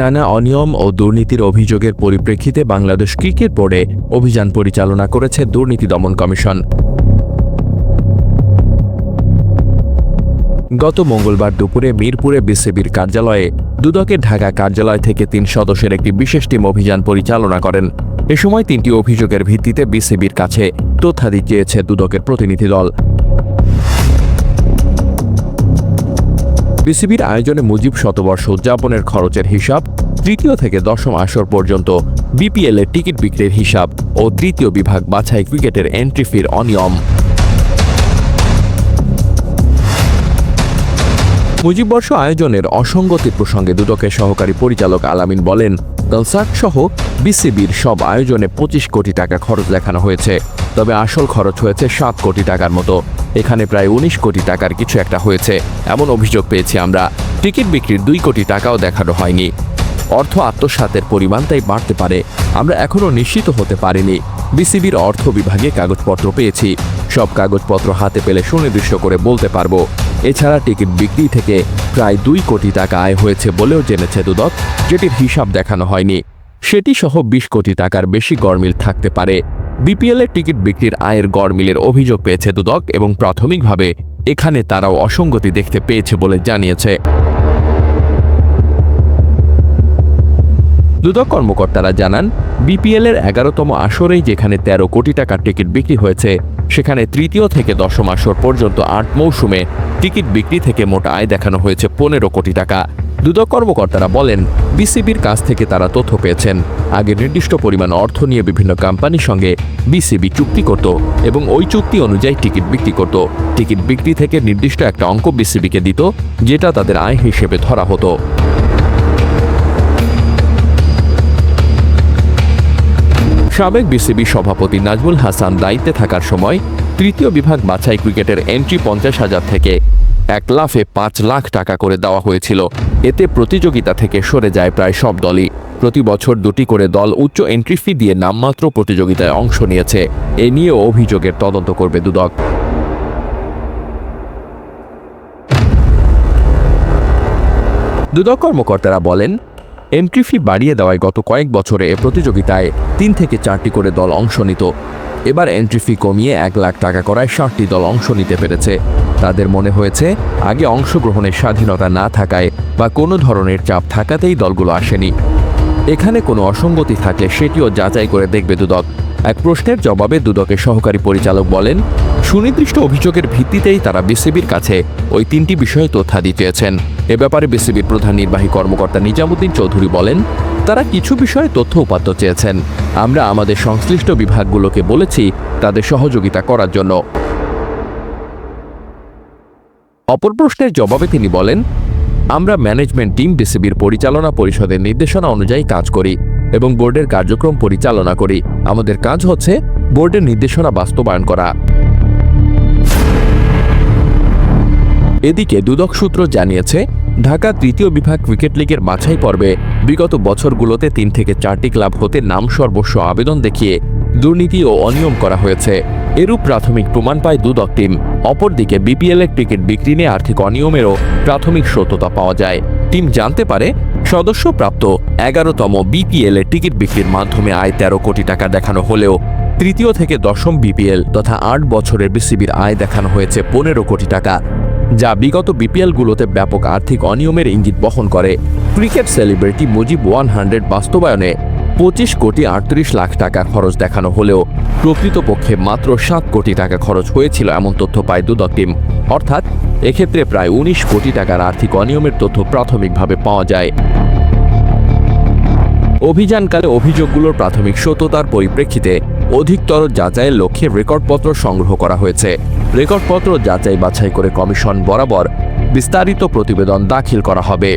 নানা অনিয়ম ও দুর্নীতির অভিযোগের পরিপ্রেক্ষিতে বাংলাদেশ ক্রিকেট বোর্ডে অভিযান পরিচালনা করেছে দুর্নীতি দমন কমিশন। গত মঙ্গলবার দুপুরে মিরপুরে বিসিবির কার্যালয়ে দুদকের ঢাকা কার্যালয় থেকে ৩ সদস্যের একটি বিশেষ টিম অভিযান পরিচালনা করেন। এ সময় ৩টি অভিযোগের ভিত্তিতে বিসিবির কাছে তথ্যাদি চেয়েছে দুদকের প্রতিনিধি দল। বিসিবির আয়োজনে মুজিব শতবর্ষ উদযাপনের খরচের হিসাব, তৃতীয় থেকে দশম আসর পর্যন্ত বিপিএল এর টিকিট বিক্রির হিসাব ও তৃতীয় বিভাগ বাছাই ক্রিকেটের এন্ট্রি ফির অনিয়ম। মুজিব বর্ষ আয়োজনের অসঙ্গতি প্রসঙ্গে দুদকের সহকারী পরিচালক আলামিন বলেন, কনসার্ট সহ বিসিবির সব আয়োজনে ২৫ কোটি টাকা খরচ দেখানো হয়েছে, তবে আসল খরচ হয়েছে ৭ কোটি টাকার মতো। এখানে প্রায় ১৯ কোটি টাকার কিছু একটা হয়েছে এমন অভিযোগ পেয়েছি আমরা। টিকিট বিক্রির ২ কোটি টাকাও দেখানো হয়নি। অর্থ আত্মসাতের পরিমাণ তাই বাড়তে পারে, আমরা এখনও নিশ্চিত হতে পারিনি। বিসিবির অর্থ বিভাগে কাগজপত্র পেয়েছি, সব কাগজপত্র হাতে পেলে সুনির্দিষ্ট করে বলতে পারবো। এছাড়া টিকিট বিক্রি থেকে প্রায় ২ কোটি টাকা আয় হয়েছে বলেও জেনেছে দুদক, যেটির হিসাব দেখানো হয়নি। সেটি সহ ২০ কোটি টাকার বেশি গড়মিল থাকতে পারে। বিপিএল এর টিকিট বিক্রির আয়ের গড়মিলের অভিযোগ পেয়েছে দুদক এবং প্রাথমিকভাবে এখানে তারাও অসঙ্গতি দেখতে পেয়েছে বলে জানিয়েছে। দুদক কর্মকর্তারা জানান, বিপিএল এর ১১তম আসরেই যেখানে ১৩ কোটি টাকার টিকিট বিক্রি হয়েছে, সেখানে তৃতীয় থেকে দশম আসর পর্যন্ত ৮ মৌসুমে টিকিট বিক্রি থেকে মোট আয় দেখানো হয়েছে ১৫ কোটি টাকা। দুদক কর্মকর্তারা বলেন, বিসিবির কাছ থেকে তারা তথ্য পেয়েছেন, আগে নির্দিষ্ট পরিমাণ অর্থ নিয়ে বিভিন্ন কোম্পানির সঙ্গে বিসিবি চুক্তি করত এবং ওই চুক্তি অনুযায়ী টিকিট বিক্রি করত। টিকিট বিক্রি থেকে নির্দিষ্ট একটা অঙ্ক বিসিবিকে দিত, যেটা তাদের আয় হিসেবে ধরা হতো। সাবেক বিসিবি সভাপতি নাজমুল হাসান দায়িত্বে থাকার সময় তৃতীয় বিভাগ বাছাই ক্রিকেটের এন্ট্রি ৫০,০০০ থেকে ১ লাফে ৫ লাখ টাকা করে দেওয়া হয়েছিল। এতে প্রতিযোগিতা থেকে সরে যায় প্রায় সব দলই। প্রতি বছর ২টি করে দল উচ্চ এন্ট্রি ফি দিয়ে নামমাত্র প্রতিযোগিতায় অংশ নিয়েছে। এ নিয়ে অভিযোগের তদন্ত করবে দুদক। দুদক কর্মকর্তারা বলেন, এন্ট্রি ফি বাড়িয়ে দেওয়ায় গত কয়েক বছরে এ প্রতিযোগিতায় ৩ থেকে ৪টি করে দল অংশ নিত। এবার এন্ট্রি ফি কমিয়ে ১ লাখ টাকা করায় ৬০টি দল অংশ নিতে পেরেছে। তাদের মনে হয়েছে আগে অংশগ্রহণের স্বাধীনতা না থাকায় বা কোনো ধরনের চাপ থাকাতেই দলগুলো আসেনি। এখানে কোনো অসঙ্গতি থাকলে সেটিও যাচাই করে দেখবে দুদক। এক প্রশ্নের জবাবে দুদকের সহকারী পরিচালক বলেন, সুনির্দিষ্ট অভিযোগের ভিত্তিতেই তারা বিসিবির কাছে ওই ৩টি বিষয়ে তথ্যাদি চেয়েছেন। এ ব্যাপারে বিসিবির প্রধান নির্বাহী কর্মকর্তা নিজামুদ্দিন চৌধুরী বলেন, তারা কিছু বিষয়ে তথ্য উপাত্ত চেয়েছেন। আমরা আমাদের সংশ্লিষ্ট বিভাগগুলোকে বলেছি তাদের সহযোগিতা করার জন্য। অপর প্রশ্নের জবাবে তিনি বলেন, আমরা ম্যানেজমেন্ট টিম বিসিবির পরিচালনা পরিষদের নির্দেশনা অনুযায়ী কাজ করি এবং বোর্ডের কার্যক্রম পরিচালনা করি। আমাদের কাজ হচ্ছে বোর্ডের নির্দেশনা বাস্তবায়ন করা। এদিকে দুদক সূত্র জানিয়েছে, ঢাকা তৃতীয় বিভাগ ক্রিকেট লিগের বাছাই পর্বে বিগত বছরগুলোতে ৩ থেকে ৪টি ক্লাব হতে নাম সর্বস্ব আবেদন দেখিয়ে দুর্নীতি ও অনিয়ম করা হয়েছে। এরূপ প্রাথমিক প্রমাণ পায় দুদক টিম। অপরদিকে বিপিএল এর টিকিট বিক্রি নিয়ে আর্থিক অনিয়মেরও প্রাথমিক সত্যতা পাওয়া যায়। টিম জানতে পারে, সদস্যপ্রাপ্ত ১১তম বিপিএল এর টিকিট বিক্রির মাধ্যমে আয় ১৩ কোটি টাকা দেখানো হলেও তৃতীয় থেকে দশম বিপিএল তথা ৮ বছরের বিসিবির আয় দেখানো হয়েছে ১৫ কোটি টাকা, যা বিগত বিপিএলগুলোতে ব্যাপক আর্থিক অনিয়মের ইঙ্গিত বহন করে। ক্রিকেট সেলিব্রিটি মুজিব 100 বাস্তবায়নে ২৫ কোটি ৩৮ লাখ টাকা খরচ দেখানো হলেও প্রকৃতপক্ষে মাত্র ৭ কোটি টাকা খরচ হয়েছিল এমন তথ্য পায় দুদক টিম। অর্থাৎ এক্ষেত্রে প্রায় ১৯ কোটি টাকার আর্থিক অনিয়মের তথ্য প্রাথমিকভাবে পাওয়া যায়। অভিযানকালে অভিযোগগুলোর প্রাথমিক সত্যতার পরিপ্রেক্ষিতে অধিকতর যাচাইয়ের লক্ষ্যে রেকর্ডপত্র সংগ্রহ করা হয়েছে। রেকর্ডপত্র যাচাই বাছাই করে কমিশন বরাবর বিস্তারিত প্রতিবেদন দাখিল করা হবে।